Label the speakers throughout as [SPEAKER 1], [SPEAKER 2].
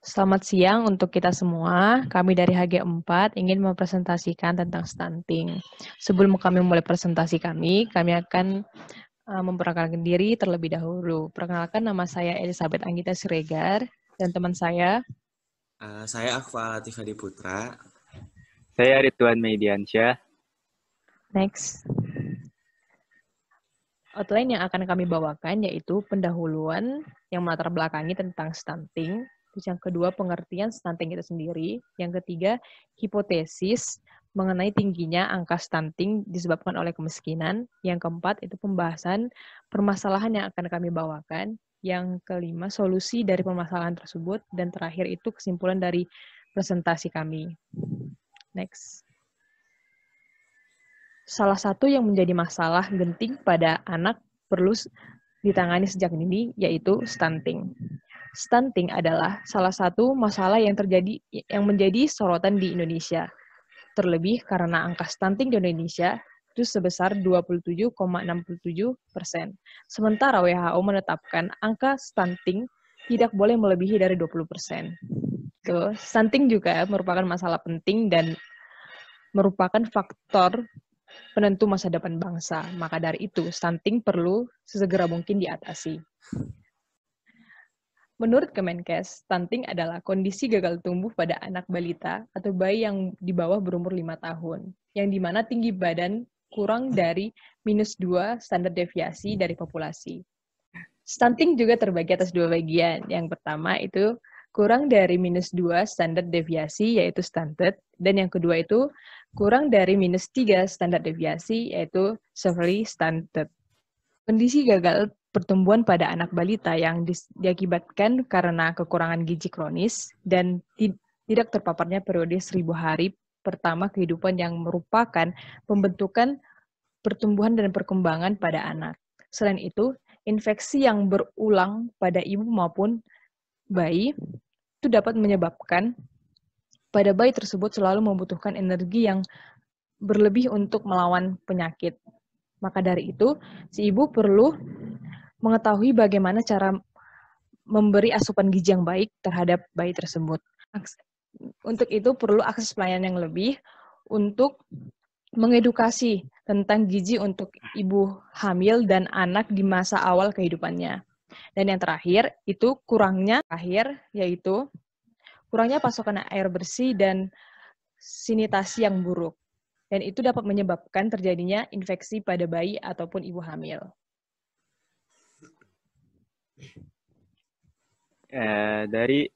[SPEAKER 1] Selamat siang untuk kita semua. Kami dari HG4 ingin mempresentasikan tentang stunting. Sebelum kami mulai presentasi kami akan memperkenalkan diri terlebih dahulu. Perkenalkan, nama saya Elizabeth Anggita Siregar dan teman saya.
[SPEAKER 2] Saya Akfa Latif Hadi Putra.
[SPEAKER 3] Saya Ridwan Mediansyah.
[SPEAKER 1] Next. Outline yang akan kami bawakan yaitu pendahuluan yang melatar belakangi tentang stunting. Terus yang kedua, pengertian stunting itu sendiri. Yang ketiga, hipotesis mengenai tingginya angka stunting disebabkan oleh kemiskinan. Yang keempat, itu pembahasan permasalahan yang akan kami bawakan. Yang kelima, solusi dari permasalahan tersebut. Dan terakhir itu kesimpulan dari presentasi kami. Next. Salah satu yang menjadi masalah genting pada anak perlu ditangani sejak dini, yaitu stunting. Stunting adalah salah satu masalah yang menjadi sorotan di Indonesia. Terlebih karena angka stunting di Indonesia itu sebesar 27,67%. Sementara WHO menetapkan angka stunting tidak boleh melebihi dari 20%. Stunting juga merupakan masalah penting dan merupakan faktor penentu masa depan bangsa. Maka dari itu, stunting perlu sesegera mungkin diatasi. Menurut Kemenkes, stunting adalah kondisi gagal tumbuh pada anak balita atau bayi yang di bawah berumur 5 tahun, yang dimana tinggi badan kurang dari -2 standar deviasi dari populasi. Stunting juga terbagi atas dua bagian. Yang pertama itu kurang dari -2 standar deviasi, yaitu stunted, dan yang kedua itu kurang dari -3 standar deviasi, yaitu severely stunted. Kondisi gagal pertumbuhan pada anak balita yang diakibatkan karena kekurangan gizi kronis dan tidak terpaparnya periode 1000 hari pertama kehidupan yang merupakan pembentukan pertumbuhan dan perkembangan pada anak. Selain itu, infeksi yang berulang pada ibu maupun bayi itu dapat menyebabkan pada bayi tersebut selalu membutuhkan energi yang berlebih untuk melawan penyakit. Maka dari itu, si ibu perlu mengetahui bagaimana cara memberi asupan gizi yang baik terhadap bayi tersebut. Untuk itu perlu akses pelayanan yang lebih untuk mengedukasi tentang gizi untuk ibu hamil dan anak di masa awal kehidupannya. Dan yang terakhir, itu kurangnya pasokan air bersih dan sanitasi yang buruk. Dan itu dapat menyebabkan terjadinya infeksi pada bayi ataupun ibu hamil.
[SPEAKER 3] Dari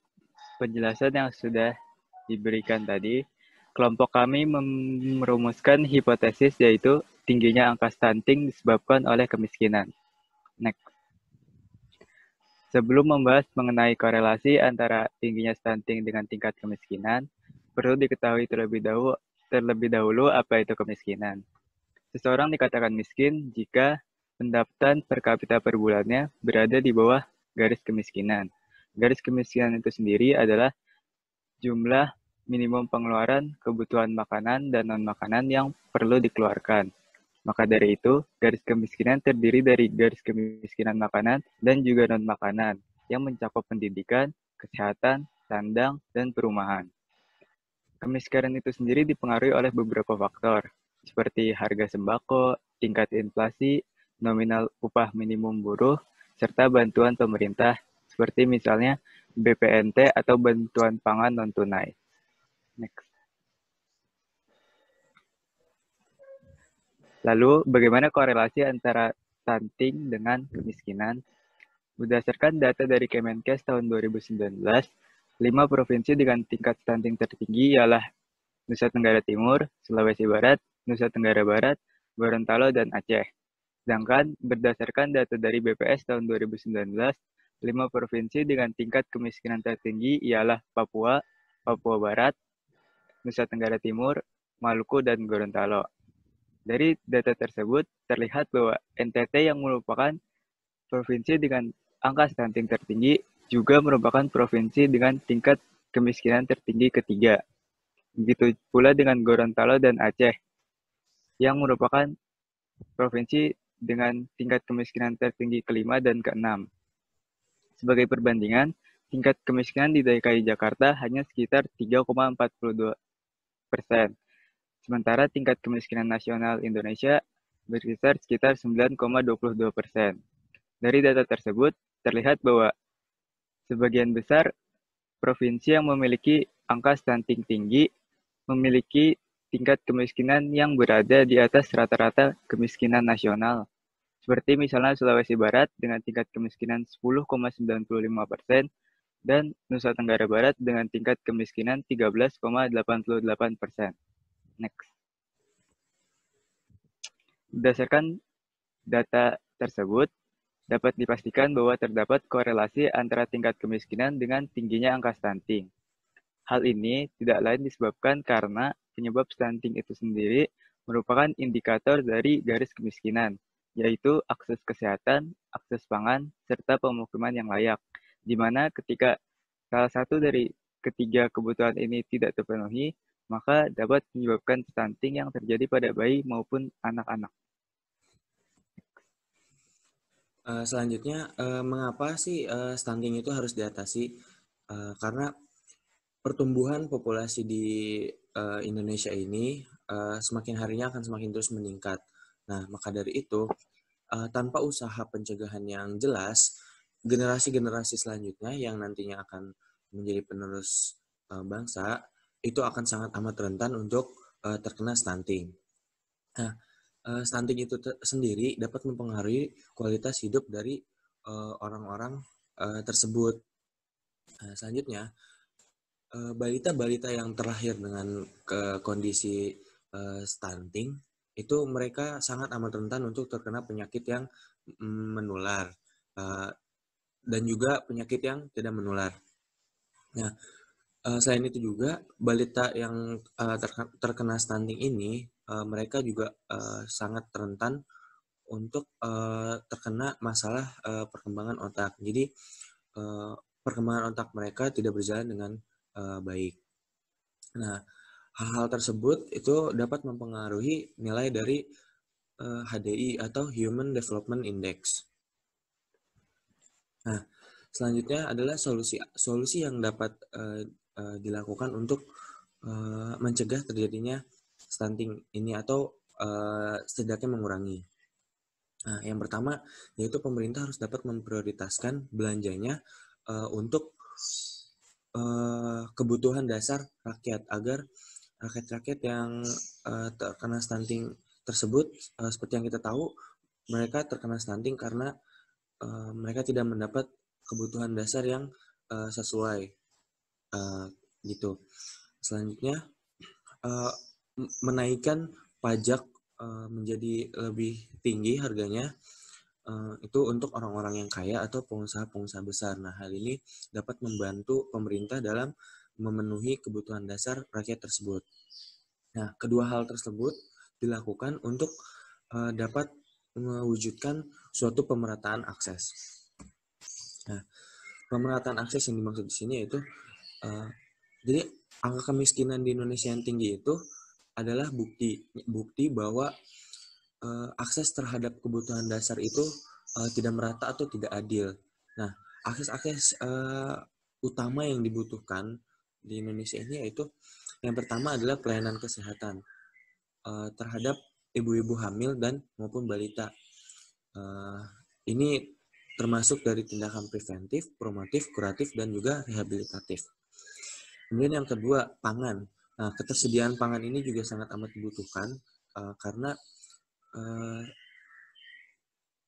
[SPEAKER 3] penjelasan yang sudah diberikan tadi, kelompok kami merumuskan hipotesis yaitu tingginya angka stunting disebabkan oleh kemiskinan. Next. Sebelum membahas mengenai korelasi antara tingginya stunting dengan tingkat kemiskinan, perlu diketahui terlebih dahulu apa itu kemiskinan. Seseorang dikatakan miskin jika pendapatan per kapita per bulannya berada di bawah garis kemiskinan. Garis kemiskinan itu sendiri adalah jumlah minimum pengeluaran kebutuhan makanan dan non-makanan yang perlu dikeluarkan. Maka dari itu, garis kemiskinan terdiri dari garis kemiskinan makanan dan juga non-makanan yang mencakup pendidikan, kesehatan, sandang, dan perumahan. Kemiskinan itu sendiri dipengaruhi oleh beberapa faktor, seperti harga sembako, tingkat inflasi, nominal upah minimum buruh, serta bantuan pemerintah, seperti misalnya BPNT atau bantuan pangan non-tunai. Next. Lalu, bagaimana korelasi antara stunting dengan kemiskinan? Berdasarkan data dari Kemenkes tahun 2019, 5 provinsi dengan tingkat stunting tertinggi ialah Nusa Tenggara Timur, Sulawesi Barat, Nusa Tenggara Barat, Gorontalo, dan Aceh. Sedangkan berdasarkan data dari BPS tahun 2019, 5 provinsi dengan tingkat kemiskinan tertinggi ialah Papua, Papua Barat, Nusa Tenggara Timur, Maluku, dan Gorontalo. Dari data tersebut, terlihat bahwa NTT yang merupakan provinsi dengan angka stunting tertinggi juga merupakan provinsi dengan tingkat kemiskinan tertinggi ketiga. Begitu pula dengan Gorontalo dan Aceh, yang merupakan provinsi dengan tingkat kemiskinan tertinggi kelima dan keenam. Sebagai perbandingan, tingkat kemiskinan di DKI Jakarta hanya sekitar 3,42%. Sementara tingkat kemiskinan nasional Indonesia berkisar sekitar 9,22%. Dari data tersebut, terlihat bahwa sebagian besar provinsi yang memiliki angka stunting tinggi memiliki tingkat kemiskinan yang berada di atas rata-rata kemiskinan nasional. Seperti misalnya Sulawesi Barat dengan tingkat kemiskinan 10,95% dan Nusa Tenggara Barat dengan tingkat kemiskinan 13,88%. Next. Berdasarkan data tersebut, dapat dipastikan bahwa terdapat korelasi antara tingkat kemiskinan dengan tingginya angka stunting. Hal ini tidak lain disebabkan karena penyebab stunting itu sendiri merupakan indikator dari garis kemiskinan, yaitu akses kesehatan, akses pangan, serta pemukiman yang layak, di mana ketika salah satu dari ketiga kebutuhan ini tidak terpenuhi, maka dapat menyebabkan stunting yang terjadi pada bayi maupun anak-anak.
[SPEAKER 2] Selanjutnya, mengapa sih stunting itu harus diatasi? Karena pertumbuhan populasi di Indonesia ini semakin harinya akan semakin terus meningkat. Nah, maka dari itu, tanpa usaha pencegahan yang jelas, generasi-generasi selanjutnya yang nantinya akan menjadi penerus bangsa, itu akan sangat amat rentan untuk terkena stunting. Nah, stunting itu sendiri dapat mempengaruhi kualitas hidup dari orang-orang tersebut. Selanjutnya, balita-balita yang terlahir dengan kondisi stunting, itu mereka sangat amat rentan untuk terkena penyakit yang menular dan juga penyakit yang tidak menular. Nah, selain itu juga balita yang terkena stunting ini mereka juga sangat rentan untuk terkena masalah perkembangan otak. Jadi perkembangan otak mereka tidak berjalan dengan baik. Nah, hal-hal tersebut itu dapat mempengaruhi nilai dari HDI atau Human Development Index. Nah, selanjutnya adalah solusi yang dapat dilakukan untuk mencegah terjadinya stunting ini atau setidaknya mengurangi. Nah, yang pertama yaitu pemerintah harus dapat memprioritaskan belanjanya untuk kebutuhan dasar rakyat agar rakyat-rakyat yang terkena stunting tersebut, seperti yang kita tahu, mereka terkena stunting karena mereka tidak mendapat kebutuhan dasar yang sesuai gitu. Selanjutnya menaikkan pajak menjadi lebih tinggi harganya itu untuk orang-orang yang kaya atau pengusaha-pengusaha besar. Nah, hal ini dapat membantu pemerintah dalam memenuhi kebutuhan dasar rakyat tersebut. Nah, kedua hal tersebut dilakukan untuk dapat mewujudkan suatu pemerataan akses. Nah, pemerataan akses yang dimaksud di sini yaitu jadi angka kemiskinan di Indonesia yang tinggi itu adalah bukti bahwa akses terhadap kebutuhan dasar itu tidak merata atau tidak adil. Nah, akses utama yang dibutuhkan di Indonesia ini yaitu yang pertama adalah pelayanan kesehatan terhadap ibu-ibu hamil dan maupun balita. Ini termasuk dari tindakan preventif, promotif, kuratif, dan juga rehabilitatif. Kemudian yang kedua, pangan. Nah, ketersediaan pangan ini juga sangat amat dibutuhkan karena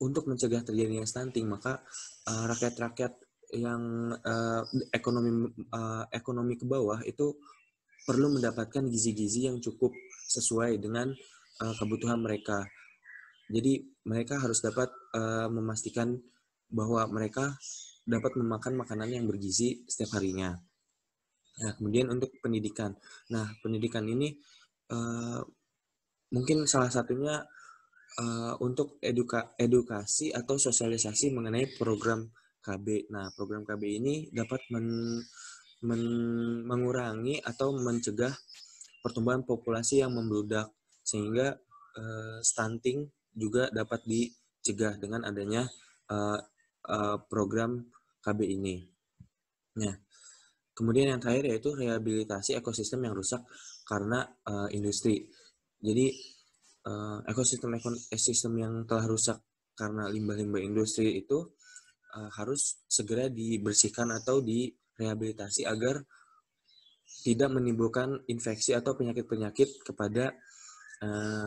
[SPEAKER 2] untuk mencegah terjadinya stunting, maka rakyat-rakyat yang ekonomi ke bawah itu perlu mendapatkan gizi-gizi yang cukup sesuai dengan kebutuhan mereka. Jadi mereka harus dapat memastikan bahwa mereka dapat memakan makanan yang bergizi setiap harinya. Nah, kemudian untuk pendidikan. Nah, pendidikan ini mungkin salah satunya untuk edukasi atau sosialisasi mengenai program KB. Nah, program KB ini dapat mengurangi atau mencegah pertumbuhan populasi yang membludak, sehingga stunting juga dapat dicegah dengan adanya program KB ini. Nah, kemudian yang terakhir yaitu rehabilitasi ekosistem yang rusak karena industri. Jadi ekosistem yang telah rusak karena limbah-limbah industri itu harus segera dibersihkan atau direhabilitasi agar tidak menimbulkan infeksi atau penyakit-penyakit kepada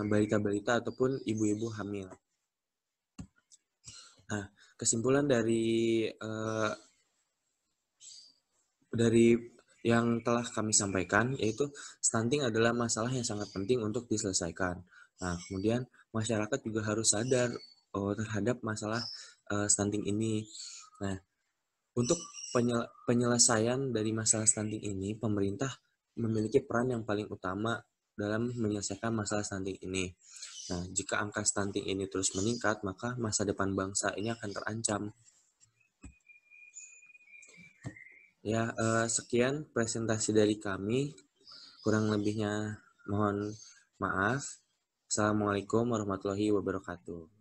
[SPEAKER 2] balita-balita ataupun ibu-ibu hamil. Nah, kesimpulan dari yang telah kami sampaikan yaitu stunting adalah masalah yang sangat penting untuk diselesaikan. Nah, kemudian masyarakat juga harus sadar terhadap masalah stunting ini. Nah, untuk penyelesaian dari masalah stunting ini, pemerintah memiliki peran yang paling utama dalam menyelesaikan masalah stunting ini. Nah, jika angka stunting ini terus meningkat, maka masa depan bangsa ini akan terancam. Ya, sekian presentasi dari kami. Kurang lebihnya mohon maaf. Assalamualaikum warahmatullahi wabarakatuh.